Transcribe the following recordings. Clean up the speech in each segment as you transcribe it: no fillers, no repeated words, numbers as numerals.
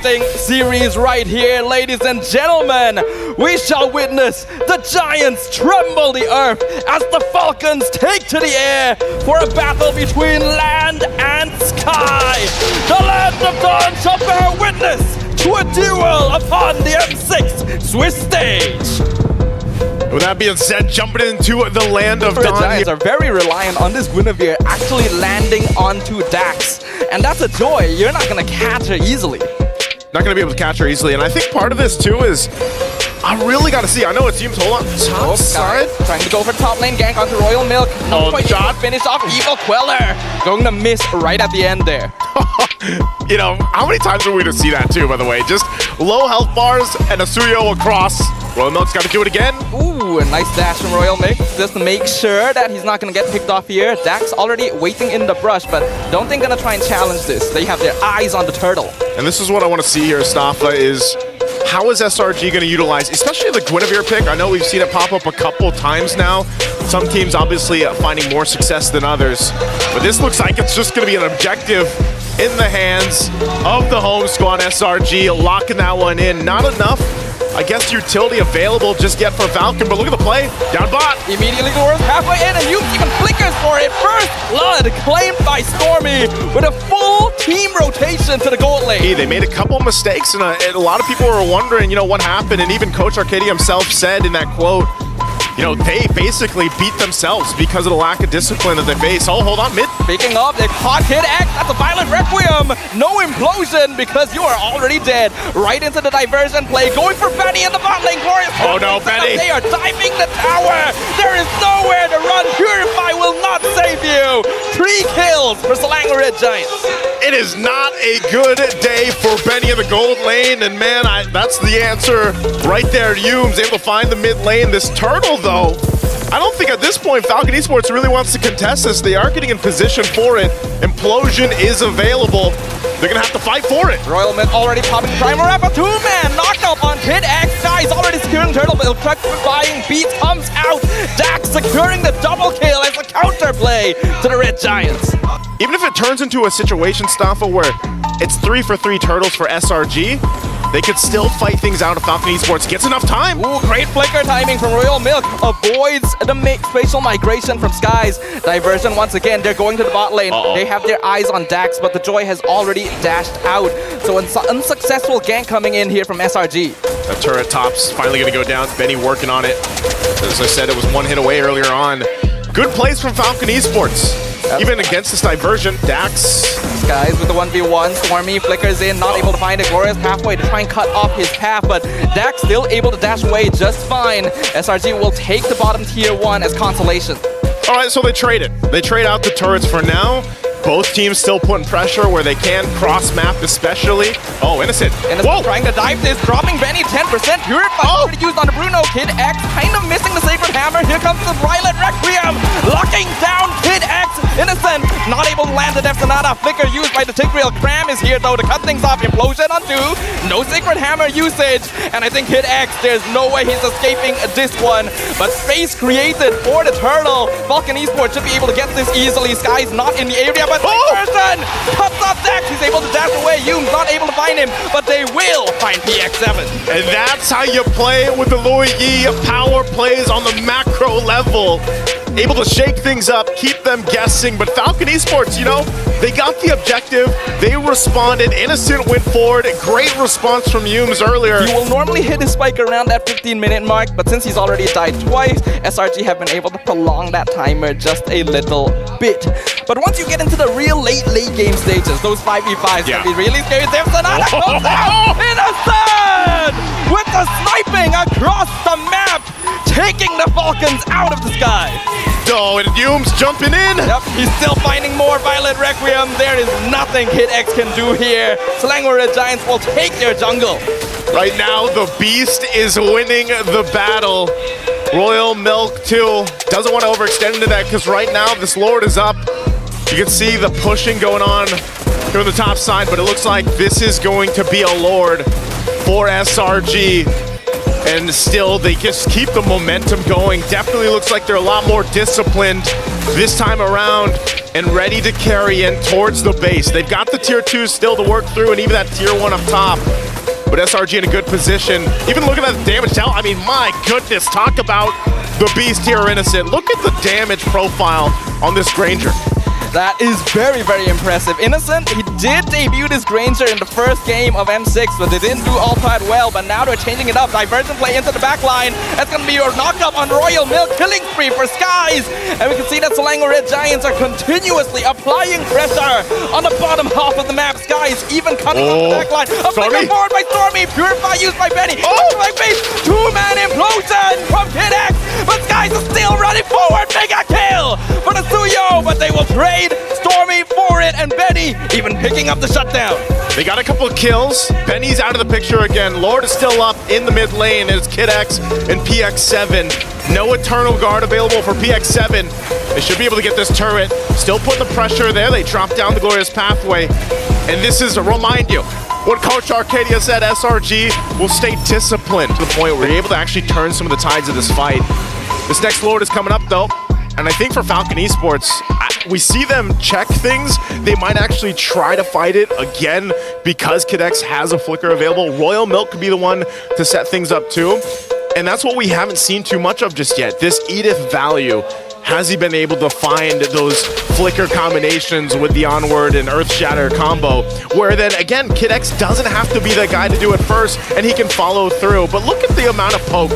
series right here, ladies and gentlemen. We shall witness the giants tremble the earth as the Falcons take to the air for a battle between land and sky. The land of dawn shall bear witness to a duel upon the M6 Swiss stage. With that being said, jumping into the land of dawn. Giants are very reliant on this Guinevere actually landing onto Dax, and that's a joy. You're not gonna catch her easily. Not going to be able to catch her easily. And I think part of this, too, is I really got to see. I know it seems, hold on, top side. Trying to go for top lane gank onto Royal Milk. No point shot. Finish off Evil Queller. Going to miss right at the end there. You know, how many times are we to see that, too, by the way? Just low health bars and a Suyo across. Royal Milk's got to do it again. Ooh, a nice dash from Royal Milk. Just to make sure that he's not going to get picked off here. Dax already waiting in the brush, but don't think going to try and challenge this. They have their eyes on the turtle. And this is what I want to see here, Staffa, is how is SRG going to utilize, especially the Guinevere pick? I know we've seen it pop up a couple times now. Some teams obviously finding more success than others. But this looks like it's just going to be an objective in the hands of the home squad SRG, locking that one in. Not enough, I guess, utility available just yet for Falcon, but look at the play. Down bot. Immediately towards halfway in, and you even flickers for it. First blood claimed by Stormy with a full team rotation to the gold lane. They made a couple mistakes, and a lot of people were wondering, you know, what happened. And even Coach Arcadia himself said in that quote, you know, they basically beat themselves because of the lack of discipline that they face. Oh, hold on, mid. Speaking of, they caught Kid X. That's a violent requiem. No implosion because you are already dead. Right into the diversion play. Going for Benny in the bot lane. Glorious. Oh no, Benny. They are diving the tower. There is nowhere to run. Purify will not save you. 3 kills for Selangor Red Giants. It is not a good day for Benny in the gold lane, and man, that's the answer right there. Hume's able to find the mid lane. This turtle, though, I don't think at this point Falcon Esports really wants to contest this. They are getting in position for it. Implosion is available. They're gonna have to fight for it. Royal Mint already popping Primer up. A 2-man knockout on Kid X. Guys already securing turtle, but truck buying beat comes out. Dax securing the double kill as a counterplay to the Red Giants. Even if it turns into a situation, Staffa, where it's 3 for 3 turtles for SRG, they could still fight things out if Falcon Esports gets enough time. Ooh, great flicker timing from Royal Milk. Avoids the spatial migration from Skies. Diversion once again, they're going to the bot lane. They have their eyes on Dax, but the Joy has already dashed out. So unsuccessful gank coming in here from SRG. That turret top's finally going to go down. Benny working on it. As I said, it was 1 hit away earlier on. Good plays from Falcon Esports. Even against this diversion, Dax. Skies with the 1v1, Stormy flickers in, not able to find a Glorious halfway to try and cut off his path, but Dax still able to dash away just fine. SRG will take the bottom tier 1 as consolation. All right, so they trade it. They trade out the turrets for now. Both teams still putting pressure where they can, cross-map especially. Oh, Innocent. Innocent trying to dive this, dropping Benny 10%. Purify already used on the Bruno. Kid X kind of missing the Sacred Hammer. Here comes the Violet Requiem, locking down Kid X. Innocent not able to land the Death Sonata. Flicker used by the Tigreal. Cram is here though to cut things off. Implosion on 2. No Sacred Hammer usage. And I think Kid X, there's no way he's escaping this one. But space created for the turtle. Falcon Esports should be able to get this easily. Sky's not in the area, but person cuts off Dax. He's able to dash away. Hume's not able to find him, but they will find PX7. And that's how you play with the Louis Yi. Power plays on the macro level. Able to shake things up, keep them guessing. But Falcon Esports, you know, they got the objective. They responded. Innocent went forward. Great response from Humes earlier. He will normally hit his spike around that 15-minute mark, but since he's already died twice, SRG have been able to prolong that timer just a little bit. But once you get into the real late game stages, those 5v5s can be really scary. There's another comes out! Innocent! With the sniping across the map, taking the Falcons out of the sky. Oh, and Hume's jumping in. Yep, he's still finding more Violet Requiem. There is nothing Kid X can do here. Selangor Red Giants will take their jungle. Right now, the Beast is winning the battle. Royal Milk, too, doesn't want to overextend into that because right now this Lord is up. You can see the pushing going on here on the top side, but it looks like this is going to be a Lord for SRG. And still, they just keep the momentum going. Definitely looks like they're a lot more disciplined this time around. and ready to carry in towards the base. They've got the tier 2 still to work through and even that tier 1 up top. But SRG in a good position. Even looking at the damage tell, I mean, my goodness, talk about the beast here, Innocent. Look at the damage profile on this Granger. That is very, very impressive. Innocent, he did debut this Granger in the first game of M6, but they didn't do all that well, but now they're changing it up. Diversion play into the back line. That's going to be your knock-up on Royal Milk, killing spree for Skies. And we can see that Selangor Red Giants are continuously applying pressure on the bottom half of the map. Skies even cutting off the back line. A flicker forward by Stormy, Purify used by Benny. By base, two-man implosion from Kid X, but Skies is still running forward. Mega kill for the Suyo, but they will trade Stormy for it, and Benny even picking up the shutdown. They got a couple of kills. Benny's out of the picture again. Lord is still up in the mid lane. It's Kid X and PX7. No Eternal Guard available for PX7. They should be able to get this turret. Still putting the pressure there. They drop down the Glorious Pathway. And this is, remind you, what Coach Arcadia said, SRG will stay disciplined to the point where you're able to actually turn some of the tides of this fight. This next Lord is coming up, though. And I think for Falcon Esports, we see them check things. They might actually try to fight it again because Kid X has a flicker available. Royal Milk could be the one to set things up too. And that's what we haven't seen too much of just yet. This Edith value. Has he been able to find those flicker combinations with the Onward and Earthshatter combo? Where then, again, Kid X doesn't have to be the guy to do it first, and he can follow through. But look at the amount of poke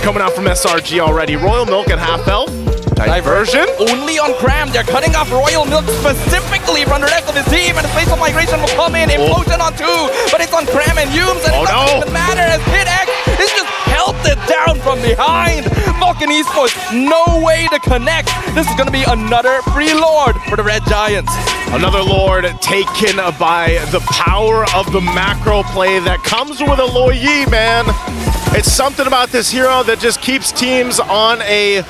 coming out from SRG already. Royal Milk at half health. Diversion. Only on Cram. They're cutting off Royal Milk specifically from the rest of his team, and the Spatial Migration will come in. Implosion on 2, but it's on Cram and Humes, and it doesn't even matter as Kid X is just pelted down from behind. Falcon Esports, no way to connect. This is going to be another free Lord for the Red Giants. Another Lord taken by the power of the macro play that comes with a Lo Yi, man. It's something about this hero that just keeps teams on a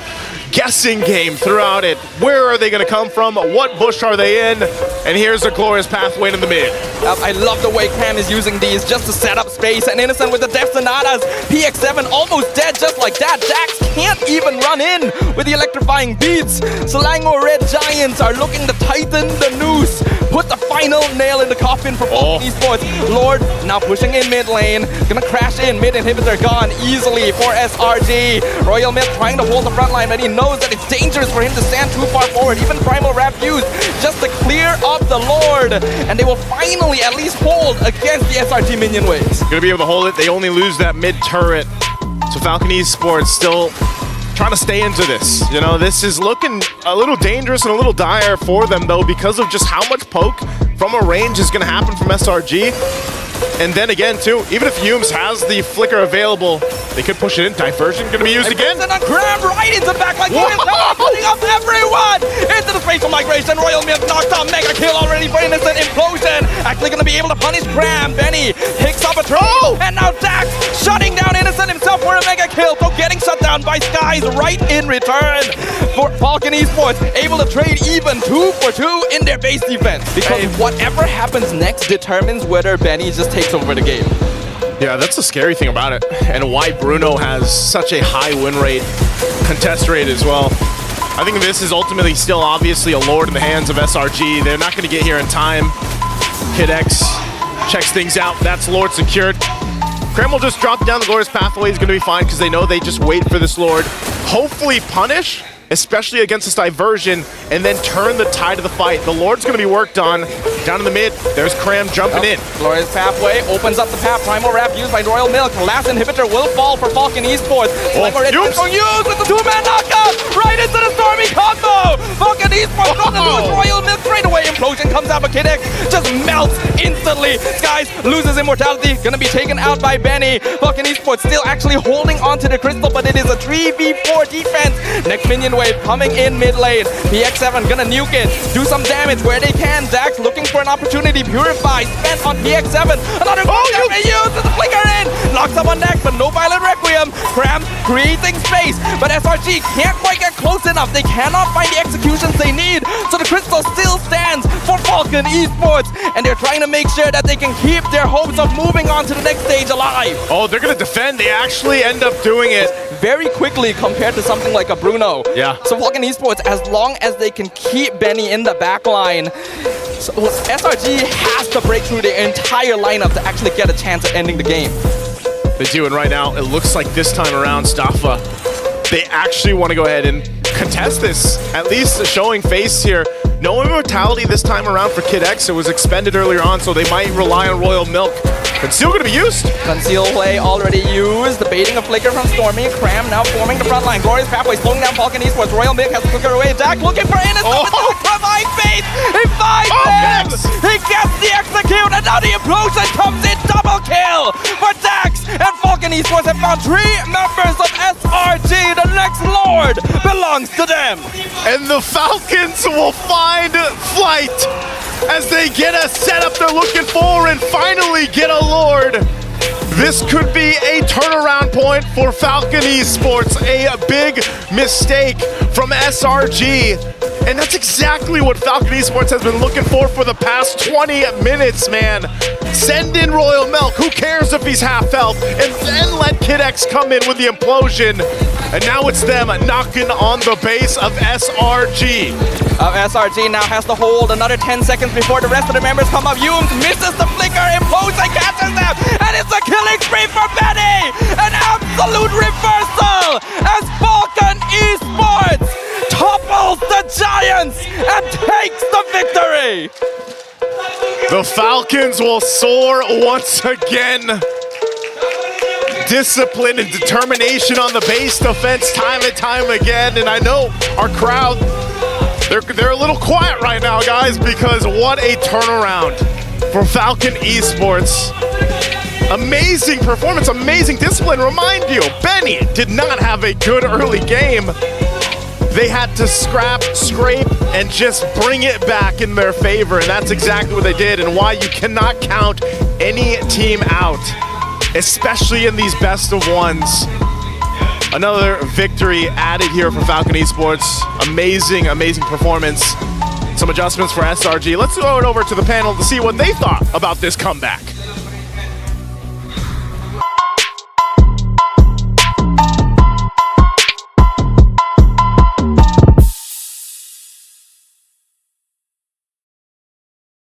guessing game throughout it. Where are they going to come from? What bush are they in? And here's a Glorious Pathway in the mid. I love the way Cram is using these just to set up space. And Innocent with the Death Sonatas. PX7 almost dead just like that. Dax can't even run in with the electrifying beats. Selangor Red Giants are looking to tighten the noose. Put the final nail in the coffin for Falcon Esports. Lord now pushing in mid lane. Gonna crash in. Mid inhibitor gone easily for SRG. Royal Milk trying to hold the front line, but he knows that it's dangerous for him to stand too far forward. Even Primal Wrap used just to clear up the Lord. And they will finally at least hold against the SRG minion waves. Gonna be able to hold it. They only lose that mid turret. So Falcon Esports still trying to stay into this. You know, this is looking a little dangerous and a little dire for them, though, because of just how much poke from a range is going to happen from SRG. And then again, too, even if Humes has the flicker available, they could push it in. Diversion going to be used again. And a grab right into the back like putting up everyone into the Spatial Migration. Royal Milk knocked out. Mega kill already for Innocent. Implosion actually going to be able to punish Cram. Benny picks up a throw, and now Dax shutting down Innocent himself for a mega kill. So getting shut down by Skies right in return for Falcon Esports, able to trade even 2 for 2 in their base defense. Because whatever happens next determines whether Benny just takes over the game. Yeah, that's the scary thing about it, and why Bruno has such a high win rate, contest rate as well. I think this is ultimately still obviously a Lord in the hands of SRG. They're not going to get here in time. Kid X checks things out. That's Lord secured. Cram will just drop down the Glorious Pathway. Is going to be fine because they know they just wait for this Lord. Hopefully punish, especially against this Diversion, and then turn the tide of the fight. The Lord's going to be worked on. Down in the mid, there's Cram jumping in. Glorious Pathway opens up the path. Primal Wrap used by Royal Milk. Last inhibitor will fall for Falcon Esports. Humes with the two-man knockup right into the Stormy combo. Falcon Esports going to lose Royal Milk straight away. Implosion comes out, but Kid X just melts instantly. Skies loses immortality. Going to be taken out by Benny. Falcon Esports still actually holding on to the crystal, but it is a 3v4 defense. Next minion wave coming in mid lane. PX7 gonna nuke it. Do some damage where they can. Dax looking for an opportunity. Purify spent on PX7. Another used with the flicker in. Locks up on Dax, but no Violent Requiem. Cram creating space, but SRG can't quite get close enough. They cannot find the executions they need. So the crystal still stands for Falcon Esports, and they're trying to make sure that they can keep their hopes of moving on to the next stage alive. Oh, they're gonna defend. They actually end up doing it. very quickly compared to something like a Bruno. Yeah. So Falcon Esports, as long as they can keep Benny in the back line, so SRG has to break through the entire lineup to actually get a chance at ending the game. They do, and right now, it looks like this time around, Staffa, they actually want to go ahead and contest this, at least showing face here. No immortality this time around for Kid X. It was expended earlier on, so they might rely on Royal Milk. Conceal going to be used. Conceal play already used. Baiting a flicker from Stormy. Cram now forming the front line. Glorious Pathway slowing down Falcon Esports. Royal Milk has to flicker away. Jack looking for Innocent. Oh. Provide faith. He finds him. He gets the execute, and now the implosion comes in. Double kill for Dax. And Falcon Esports have found 3 members of SRG. The next Lord belongs to them. And the Falcons will find flight as they get a setup they're looking for and finally get a Lord. This could be a turnaround point for Falcon Esports. A big mistake from SRG. And that's exactly what Falcon Esports has been looking for the past 20 minutes, man. Send in Royal Milk, who cares if he's half health, and then let Kid X come in with the implosion. And now it's them knocking on the base of SRG. SRG now has to hold another 10 seconds before the rest of the members come up. Yumes misses the flicker, implosion catches them, and it's a killing spree for Benny! An absolute reversal as Falcon Esports topples the Giants and takes the victory! The Falcons will soar once again. Discipline and determination on the base defense time and time again. And I know our crowd, they're a little quiet right now, guys, because what a turnaround for Falcon Esports. Amazing performance, amazing discipline. Remind you, Benny did not have a good early game. They had to scrape, and just bring it back in their favor, and that's exactly what they did, and why you cannot count any team out, especially in these best of ones. Another victory added here for Falcon Esports. Amazing, amazing performance. Some adjustments for SRG. Let's throw it over to the panel to see what they thought about this comeback.